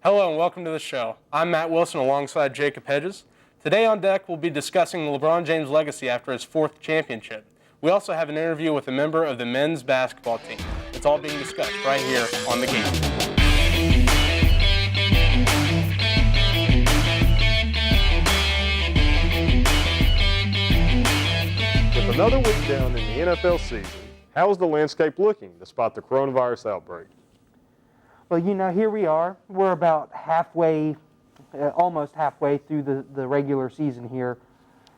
Hello and welcome to the show. I'm Matt Wilson alongside Jacob Hedges. Today on deck we'll be discussing LeBron James' legacy after his 4th championship. We also have an interview with a member of the men's basketball team. It's all being discussed right here on The Game. With another week down in the NFL season, how is the landscape looking despite the coronavirus outbreak? Well, here we are. We're about halfway, almost halfway through the regular season here.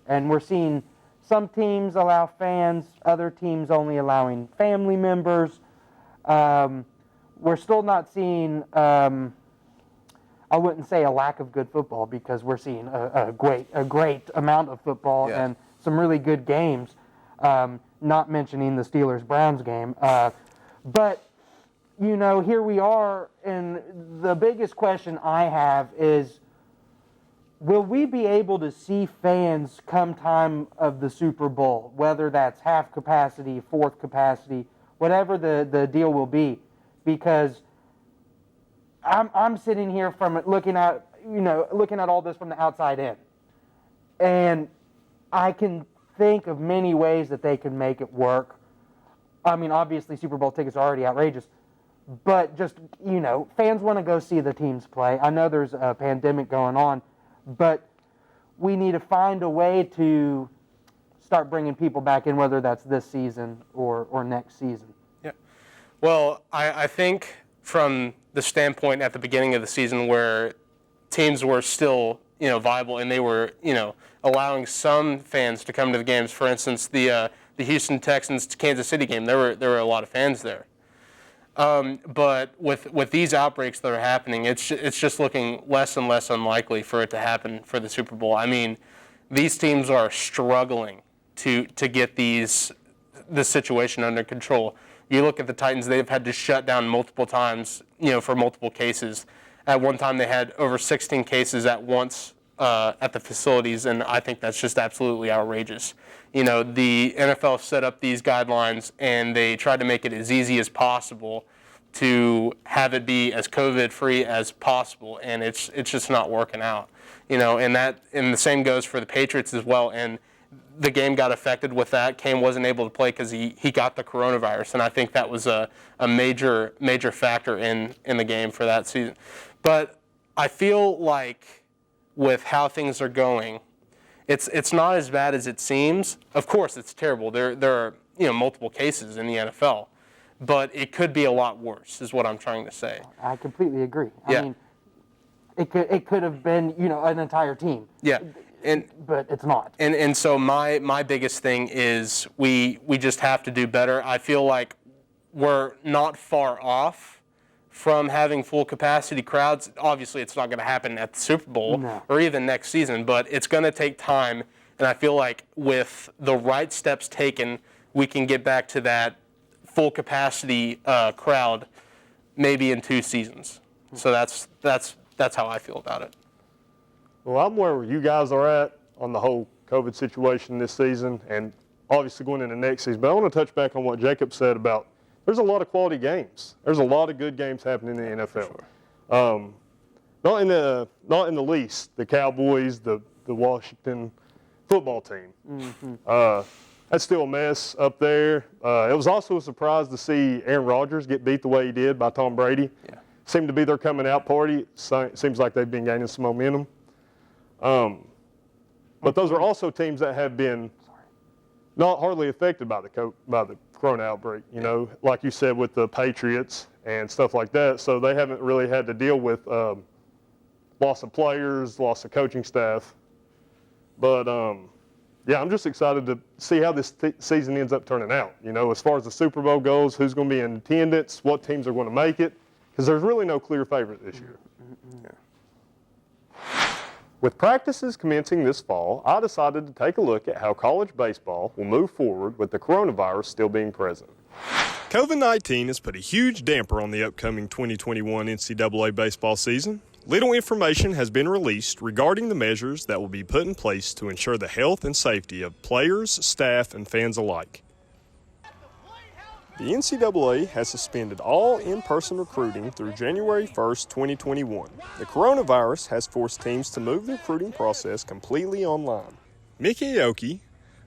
And we're seeing some teams allow fans, other teams only allowing family members. We're still not seeing, I wouldn't say a lack of good football, because we're seeing a great amount of football and some really good games, not mentioning the Steelers-Browns game. But here we are, and the biggest question I have is, will we be able to see fans come time of the Super Bowl, whether that's half capacity, fourth capacity, whatever the deal will be? Because I'm sitting here from looking at all this from the outside in, and I can think of many ways that they can make it work. I mean, obviously Super Bowl tickets are already outrageous. But just, fans want to go see the teams play. I know there's a pandemic going on, but we need to find a way to start bringing people back in, whether that's this season or next season. Yeah. Well, I think from the standpoint at the beginning of the season where teams were still, viable, and they were, allowing some fans to come to the games. For instance, the Houston Texans Kansas City game, there were a lot of fans there. But with these outbreaks that are happening, it's just looking less and less unlikely for it to happen for the Super Bowl. I mean, these teams are struggling to get this situation under control. You look at the Titans; they've had to shut down multiple times, for multiple cases. At one time, they had over 16 cases at once at the facilities, and I think that's just absolutely outrageous. The NFL set up these guidelines, and they tried to make it as easy as possible to have it be as COVID-free as possible, and it's just not working out. And the same goes for the Patriots as well. And the game got affected with that. Kane wasn't able to play because he got the coronavirus, and I think that was a major factor in the game for that season. But I feel like with how things are going, it's not as bad as it seems. Of course, it's terrible. There are multiple cases in the NFL, but it could be a lot worse, is what I'm trying to say. I completely agree. I mean, it could have been an entire team. Yeah, but it's not. And so my biggest thing is we just have to do better. I feel like we're not far off from having full capacity crowds. Obviously, it's not going to happen at the Super Bowl or even next season, but it's going to take time. And I feel like with the right steps taken, we can get back to that full capacity crowd maybe in 2 seasons. So that's how I feel about it. Well, I'm where you guys are at on the whole COVID situation this season, and obviously going into next season. But I want to touch back on what Jacob said about there's a lot of quality games. There's a lot of good games happening in the NFL. Sure. Not in the least the Cowboys, the Washington football team. Mm-hmm. That's still a mess up there. It was also a surprise to see Aaron Rodgers get beat the way he did by Tom Brady. Yeah. Seemed to be their coming out party. Seems like they've been gaining some momentum. But those are also teams that have been not hardly affected by the corona outbreak, like you said, with the Patriots and stuff like that. So they haven't really had to deal with loss of players, loss of coaching staff. But, I'm just excited to see how this season ends up turning out. As far as the Super Bowl goes, who's going to be in attendance, what teams are going to make it, because there's really no clear favorite this year. Yeah. With practices commencing this fall, I decided to take a look at how college baseball will move forward with the coronavirus still being present. COVID-19 has put a huge damper on the upcoming 2021 NCAA baseball season. Little information has been released regarding the measures that will be put in place to ensure the health and safety of players, staff, and fans alike. The NCAA has suspended all in-person recruiting through January 1st, 2021. The coronavirus has forced teams to move the recruiting process completely online. Mickey Aoki,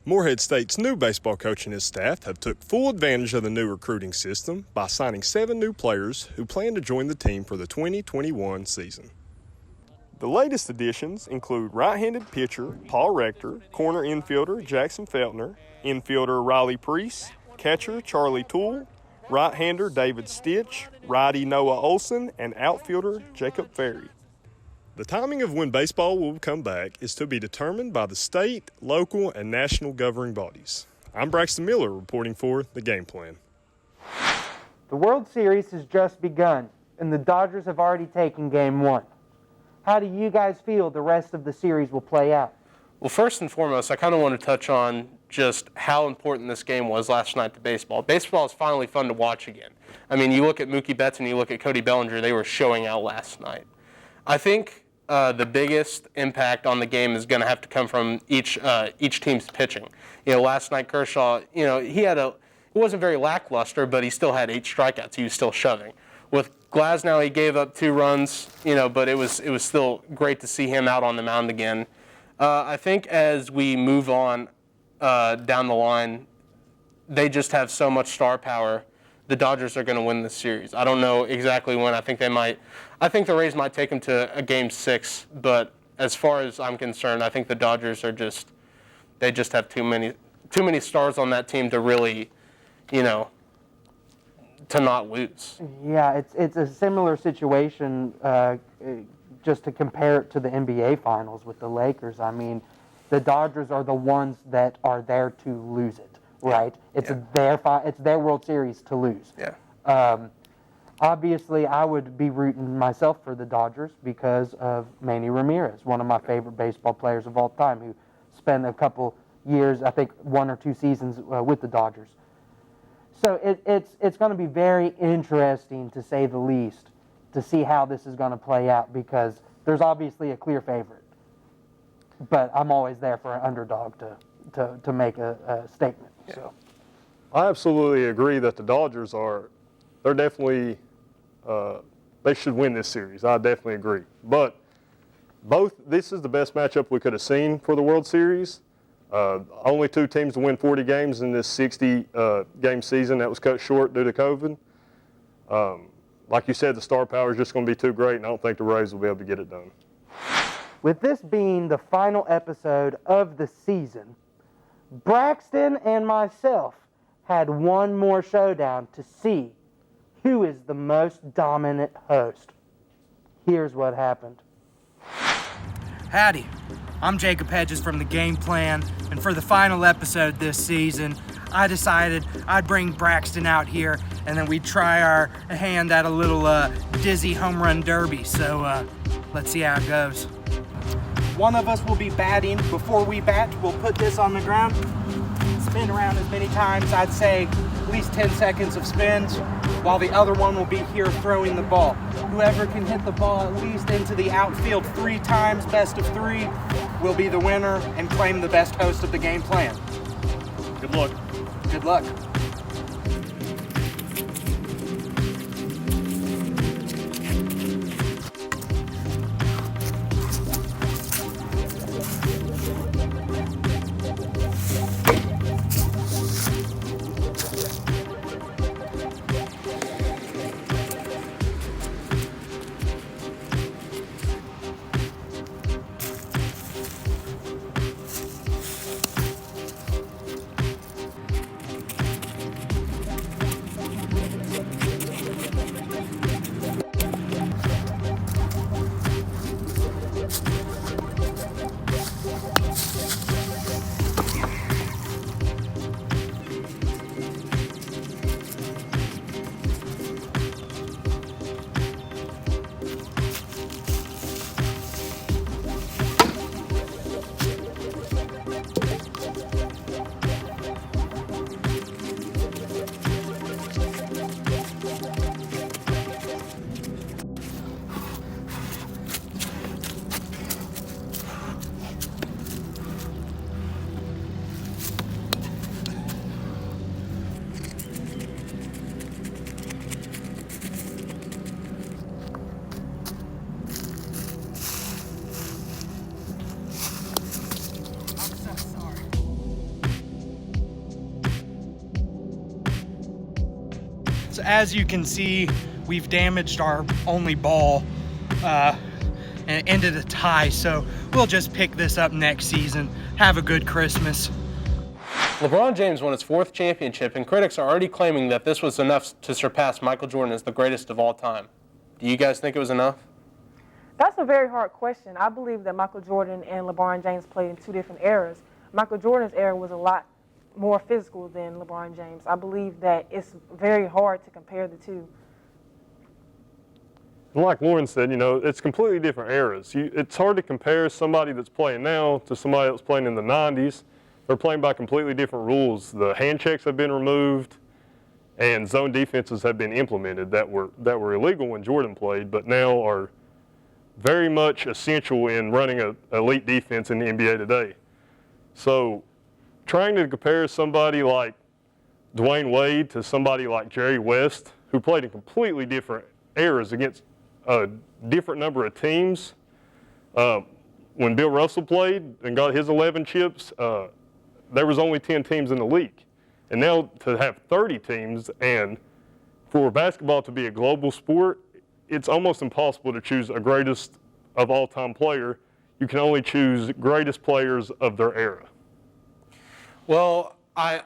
Morehead State's new baseball coach, and his staff have took full advantage of the new recruiting system by signing 7 new players who plan to join the team for the 2021 season. The latest additions include right-handed pitcher Paul Rector, corner infielder Jackson Feltner, infielder Riley Priest, catcher Charlie Toole, right-hander David Stitch, righty Noah Olson, and outfielder Jacob Ferry. The timing of when baseball will come back is to be determined by the state, local, and national governing bodies. I'm Braxton Miller reporting for The Game Plan. The World Series has just begun, and the Dodgers have already taken Game 1. How do you guys feel the rest of the series will play out? Well, first and foremost, I kind of want to touch on just how important this game was last night to baseball. Baseball is finally fun to watch again. I mean, you look at Mookie Betts and you look at Cody Bellinger, they were showing out last night. I think the biggest impact on the game is going to have to come from each team's pitching. You know, last night Kershaw, you know, it wasn't very lackluster, but he still had 8 strikeouts. He was still shoving. With Glasnow, he gave up 2 runs, you know, but it was still great to see him out on the mound again. I think as we move on down the line, they just have so much star power. The Dodgers are going to win this series. I don't know exactly when. I think the Rays might take them to a Game 6, but as far as I'm concerned, I think the Dodgers they just have too many stars on that team to really, you know, to not lose. Yeah, it's a similar situation, just to compare it to the NBA Finals with the Lakers. I mean, the Dodgers are the ones that are there to lose it, right? It's their World Series to lose. Yeah. Obviously, I would be rooting myself for the Dodgers because of Manny Ramirez, one of my favorite baseball players of all time, who spent a couple years, I think 1 or 2 seasons with the Dodgers. So it's going to be very interesting, to say the least, to see how this is going to play out, because there's obviously a clear favorite. But I'm always there for an underdog to make a statement. Yeah. So I absolutely agree that the Dodgers they're definitely, they should win this series. I definitely agree. But this is the best matchup we could have seen for the World Series. Only 2 teams to win 40 games in this 60-game season that was cut short due to COVID. Like you said, the star power is just going to be too great, and I don't think the Rays will be able to get it done. with this being the final episode of the season, Braxton and myself had one more showdown to see who is the most dominant host. Here's what happened. Howdy, I'm Jacob Hedges from The Game Plan, and for the final episode this season, I decided I'd bring Braxton out here and then we'd try our hand at a little dizzy home run derby. So let's see how it goes. One of us will be batting. Before we bat, we'll put this on the ground, spin around as many times, I'd say at least 10 seconds of spins, while the other one will be here throwing the ball. Whoever can hit the ball at least into the outfield 3 times, best of 3, will be the winner and claim the best host of The Game Plan. Good luck. Good luck. as you can see, we've damaged our only ball and it ended a tie, so we'll just pick this up next season. Have a good Christmas. LeBron James won his 4th championship, and critics are already claiming that this was enough to surpass Michael Jordan as the greatest of all time. Do you guys think it was enough? That's a very hard question. I believe that Michael Jordan and LeBron James played in 2 different eras. Michael Jordan's era was a lot more physical than LeBron James. I believe that it's very hard to compare the two. And like Lauren said, it's completely different eras. It's hard to compare somebody that's playing now to somebody that was playing in the 90s. They're playing by completely different rules. The hand checks have been removed, and zone defenses have been implemented that were illegal when Jordan played, but now are very much essential in running an elite defense in the NBA today. So trying to compare somebody like Dwayne Wade to somebody like Jerry West, who played in completely different eras against a different number of teams. When Bill Russell played and got his 11 chips, there was only 10 teams in the league. And now to have 30 teams, and for basketball to be a global sport, it's almost impossible to choose a greatest of all time player. You can only choose greatest players of their era. Well, I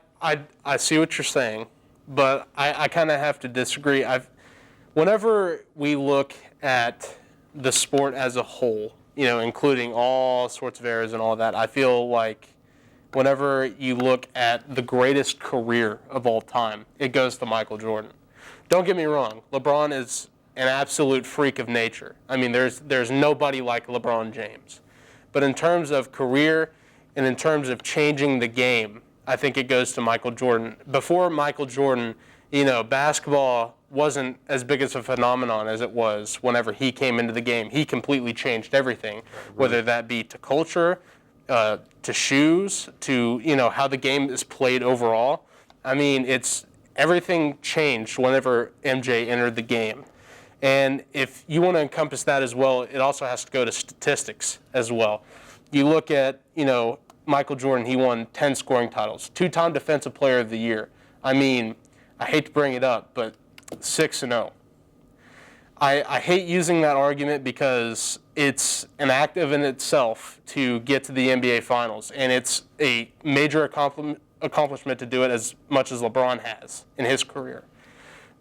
see what you're saying, but I kind of have to disagree. Whenever we look at the sport as a whole, including all sorts of eras and all that, I feel like whenever you look at the greatest career of all time, it goes to Michael Jordan. Don't get me wrong, LeBron is an absolute freak of nature. I mean, there's nobody like LeBron James. But in terms of career and in terms of changing the game, I think it goes to Michael Jordan. Before Michael Jordan, basketball wasn't as big as a phenomenon as it was whenever he came into the game. He completely changed everything, whether that be to culture, to shoes, to how the game is played overall. I mean, everything changed whenever MJ entered the game. And if you want to encompass that as well, it also has to go to statistics as well. You look at, Michael Jordan, he won 10 scoring titles, 2-time Defensive Player of the Year. I mean, I hate to bring it up, but 6-0. I hate using that argument because it's an act in itself to get to the NBA Finals, and it's a major accomplishment to do it as much as LeBron has in his career.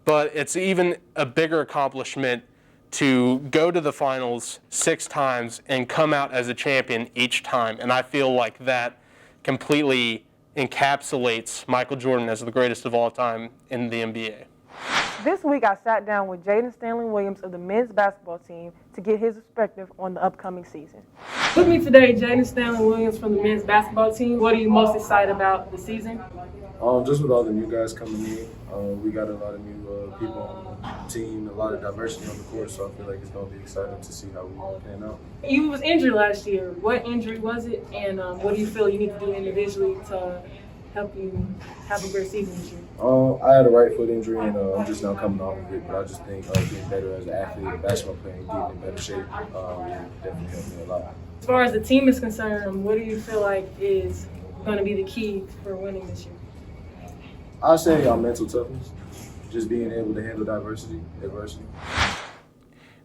But it's even a bigger accomplishment to go to the finals 6 times and come out as a champion each time. And I feel like that completely encapsulates Michael Jordan as the greatest of all time in the NBA. This week I sat down with Jaden Stanley Williams of the men's basketball team to get his perspective on the upcoming season. With me today, Jaden Stanley Williams from the men's basketball team. What are you most excited about the season? Just with all the new guys coming in, we got a lot of new people on the team, a lot of diversity on the court, so I feel like it's going to be exciting to see how we pan out. You was injured last year. What injury was it, and what do you feel you need to do individually to help you have a great season this year? I had a right foot injury, and I'm just now coming off of it, but I just think getting better as an athlete, a basketball player, and getting in better shape will definitely help me a lot. As far as the team is concerned, what do you feel like is going to be the key for winning this year? I say our mental toughness, just being able to handle adversity.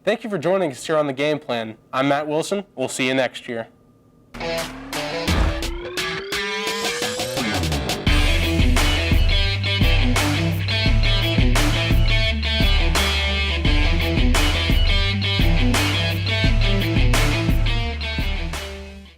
Thank you for joining us here on The Game Plan. I'm Matt Wilson. We'll see you next year.